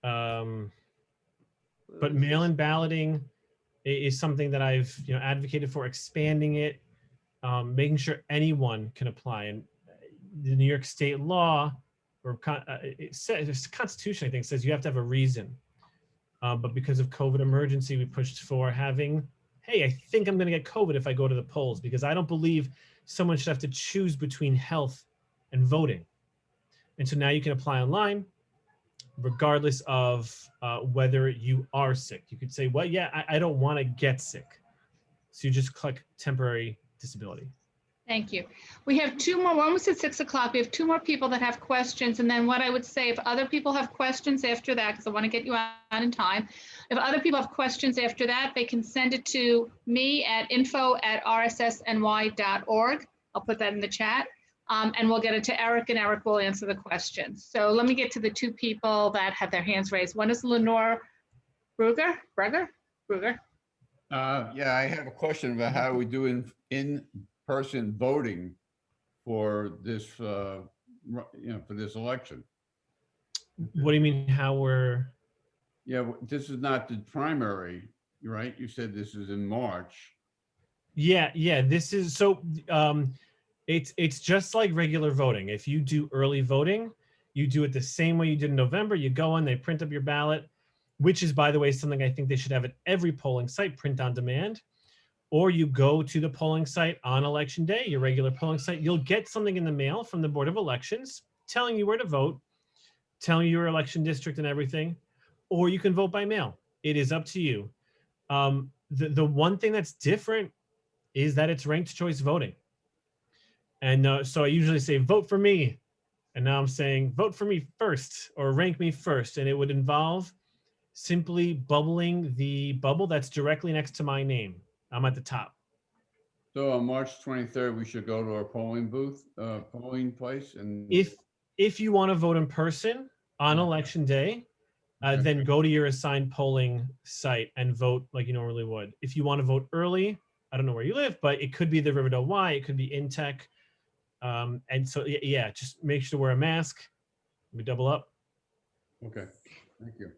But mail-in balloting is something that I've advocated for, expanding it, making sure anyone can apply. And the New York state law, or it says, the Constitution, I think, says you have to have a reason. But because of COVID emergency, we pushed for having, hey, I think I'm going to get COVID if I go to the polls, because I don't believe someone should have to choose between health and voting. And so now you can apply online, regardless of whether you are sick. You could say, well, yeah, I don't want to get sick. So you just click temporary disability. Thank you. We have two more. One was at 6 o'clock. We have two more people that have questions. And then what I would say, if other people have questions after that, because I want to get you out in time. If other people have questions after that, they can send it to me at info@rssny.org. I'll put that in the chat. And we'll get it to Eric, and Eric will answer the questions. So let me get to the two people that have their hands raised. One is Lenore Bruger. Yeah, I have a question about how we do in-person voting for this, for this election. What do you mean how we're? Yeah, this is not the primary, right? You said this is in March. Yeah, this is so it's just like regular voting. If you do early voting, you do it the same way you did in November. You go in, they print up your ballot, which is, by the way, something I think they should have at every polling site, print on demand. Or you go to the polling site on election day, your regular polling site, you'll get something in the mail from the Board of Elections telling you where to vote, telling you your election district and everything, or you can vote by mail. It is up to you. The one thing that's different is that it's ranked choice voting. And so I usually say, vote for me. And now I'm saying, vote for me first or rank me first. And it would involve simply bubbling the bubble that's directly next to my name. I'm at the top. So on March 23rd, we should go to our polling booth, polling place, and If you want to vote in person on election day, then go to your assigned polling site and vote like you normally would. If you want to vote early, I don't know where you live, but it could be the Riverdale Y, it could be Intech. And so, yeah, just make sure to wear a mask. Let me double up. Okay, thank you.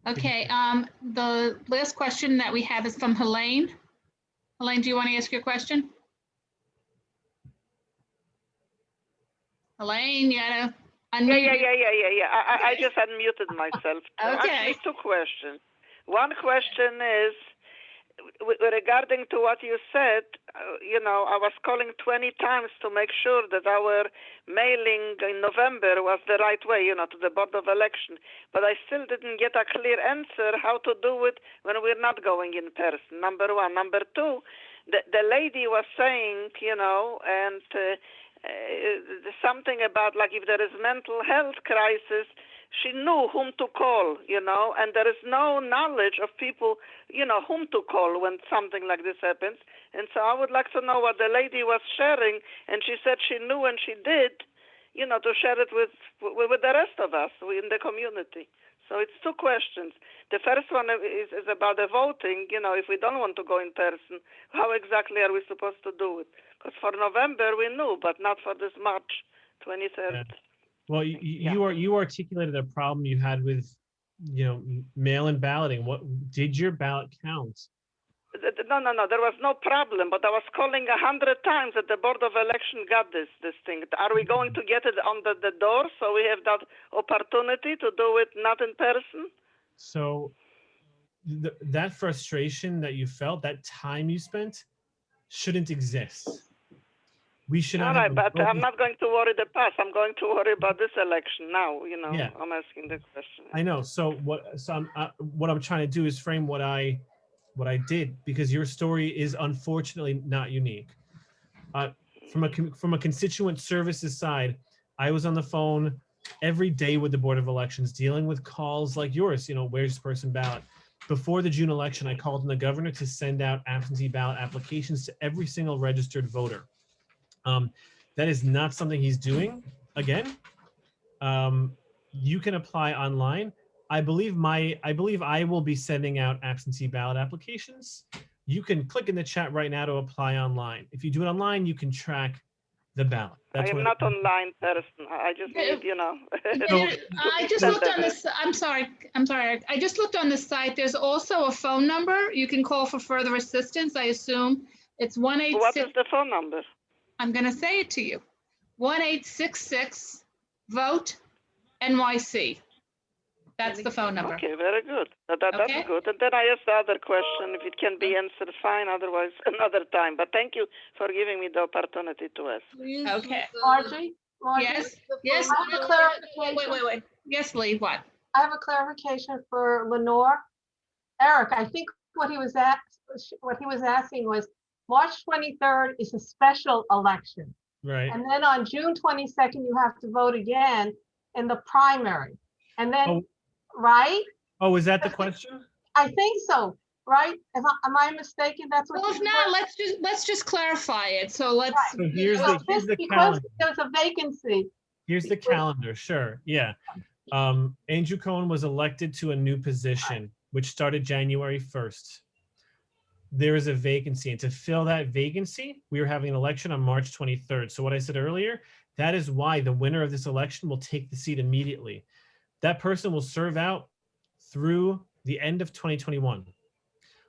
Okay, the last question that we have is from Helene. Helene, do you want to ask your question? Helene, you gotta unmute. Yeah. I just unmuted myself. Okay. Actually, two questions. One question is regarding to what you said. I was calling 20 times to make sure that our mailing in November was the right way, to the Board of Election. But I still didn't get a clear answer how to do it when we're not going in person. Number one. Number two, the lady was saying, and something about like if there is mental health crisis, she knew whom to call, and there is no knowledge of people, whom to call when something like this happens. And so I would like to know what the lady was sharing, and she said she knew and she did, to share it with the rest of us in the community. So it's two questions. The first one is about the voting. If we don't want to go in person, how exactly are we supposed to do it? Because for November we knew, but not for this March 23rd. Yeah. Well, you articulated a problem you had with, mail-in balloting. What did your ballot count? No. There was no problem, but I was calling 100 times that the Board of Election got this thing. Are we going to get it on the door so we have that opportunity to do it not in person? So that frustration that you felt, that time you spent, shouldn't exist. We should not. All right, but I'm not going to worry the past. I'm going to worry about this election now. Yeah. I'm asking the question. I know. So what I'm trying to do is frame what I did, because your story is unfortunately not unique. From a constituent services side, I was on the phone every day with the Board of Elections, dealing with calls like yours. Where's this person ballot? Before the June election, I called on the governor to send out absentee ballot applications to every single registered voter. That is not something he's doing again. You can apply online. I believe I will be sending out absentee ballot applications. You can click in the chat right now to apply online. If you do it online, you can track the ballot. I am not online person. I just need, I just looked on this. I'm sorry. I just looked on the site. There's also a phone number you can call for further assistance. I assume it's 1-866. What is the phone number? I'm going to say it to you. 1-866-VOTE-NYC. That's the phone number. Okay, very good. That's good. And then I asked the other question, if it can be answered, fine. Otherwise, another time. But thank you for giving me the opportunity to ask. Okay. Margie? Yes. I have a clarification. Wait. Yes, Lee, what? I have a clarification for Lenore. Eric, I think what he was asking was March 23rd is a special election. Right. And then on June 22nd, you have to vote again in the primary. And then, right? Oh, is that the question? I think so, right? Am I mistaken? That's what. Well, if not, let's just clarify it. So let's. So here's the because calendar. there's a vacancy. Here's the calendar. Sure. Yeah. Andrew Cohen was elected to a new position, which started January 1st. there is a vacancy. And to fill that vacancy, we are having an election on March 23rd. So what I said earlier, that is why the winner of this election will take the seat immediately. That person will serve out through the end of 2021.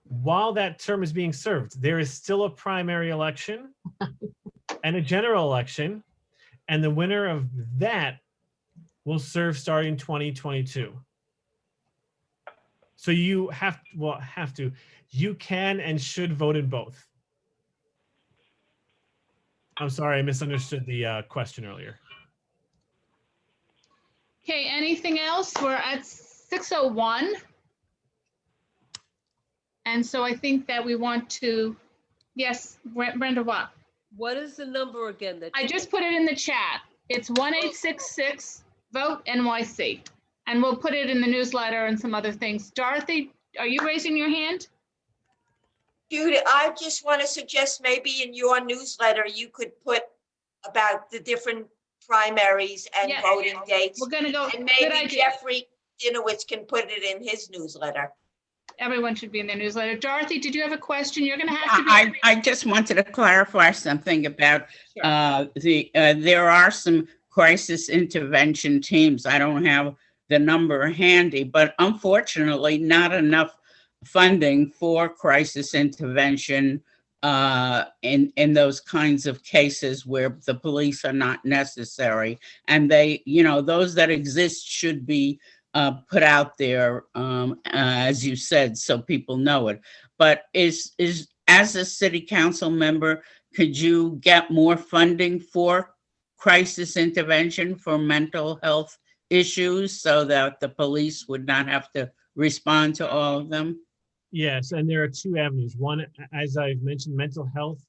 While that term is being served, there is still a primary election and a general election, and the winner of that will serve starting 2022. So you you can and should vote in both. I'm sorry, I misunderstood the question earlier. Okay, anything else? We're at 6:01. And so I think that we want to, yes, Brenda, what? What is the number again? That I just put it in the chat. It's 1-866-VOTE-NYC. And we'll put it in the newsletter and some other things. Dorothy, are you raising your hand? Judy, I just want to suggest maybe in your newsletter, you could put about the different primaries and Yeah. voting dates. We're gonna go, And good maybe idea. Jeffrey Dinowitz can put it in his newsletter. Everyone should be in their newsletter. Dorothy, did you have a question? You're gonna have to be. I just wanted to clarify something about there are some crisis intervention teams. I don't have the number handy, but unfortunately not enough funding for crisis intervention in those kinds of cases where the police are not necessary. And they, those that exist should be put out there, as you said, so people know it. But is as a city council member, could you get more funding for crisis intervention for mental health issues so that the police would not have to respond to all of them? Yes, and there are two avenues. One, as I've mentioned, mental health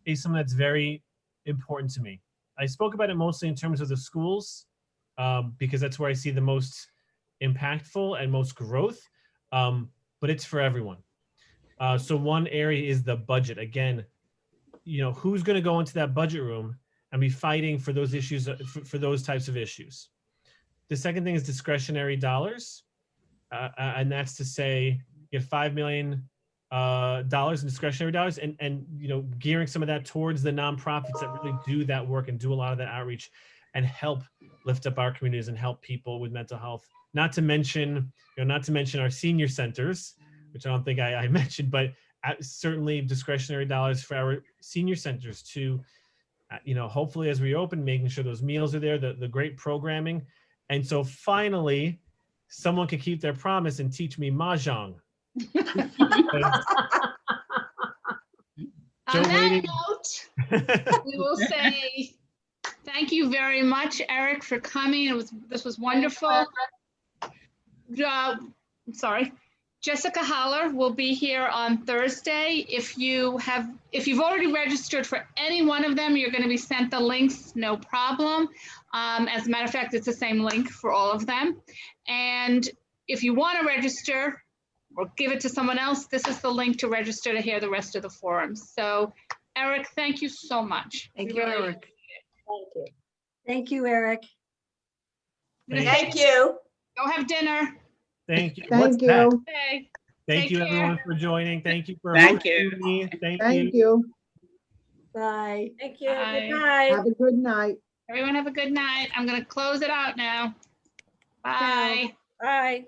is something that's very important to me. I spoke about it mostly in terms of the schools, because that's where I see the most impactful and most growth, but it's for everyone. So one area is the budget. Again, who's going to go into that budget room and be fighting for those issues, for those types of issues? The second thing is discretionary dollars, and that's to say, you have $5 million in discretionary dollars, and gearing some of that towards the nonprofits that really do that work and do a lot of that outreach and help lift up our communities and help people with mental health. Not to mention our senior centers, which I don't think I mentioned, but certainly discretionary dollars for our senior centers to, hopefully as we open, making sure those meals are there, the great programming. And so finally, someone can keep their promise and teach me Mahjong. On that note, we will say thank you very much, Eric, for coming. This was wonderful. Sorry. Jessica Holler will be here on Thursday. If you've already registered for any one of them, you're going to be sent the links, no problem. As a matter of fact, it's the same link for all of them. And if you want to register or give it to someone else, this is the link to register to hear the rest of the forums. So, Eric, thank you so much. Thank you, Eric. Thank you. Thank you, Eric. Thank you. Go have dinner. Thank you. Thank you. Okay. Thank Take you, care. everyone, for joining. Thank you for Thank hosting you. me. Thank Thank you. you. Bye. Thank you. Bye. Good night. Have a good night. Everyone have a good night. I'm going to close it out now. Bye. Bye.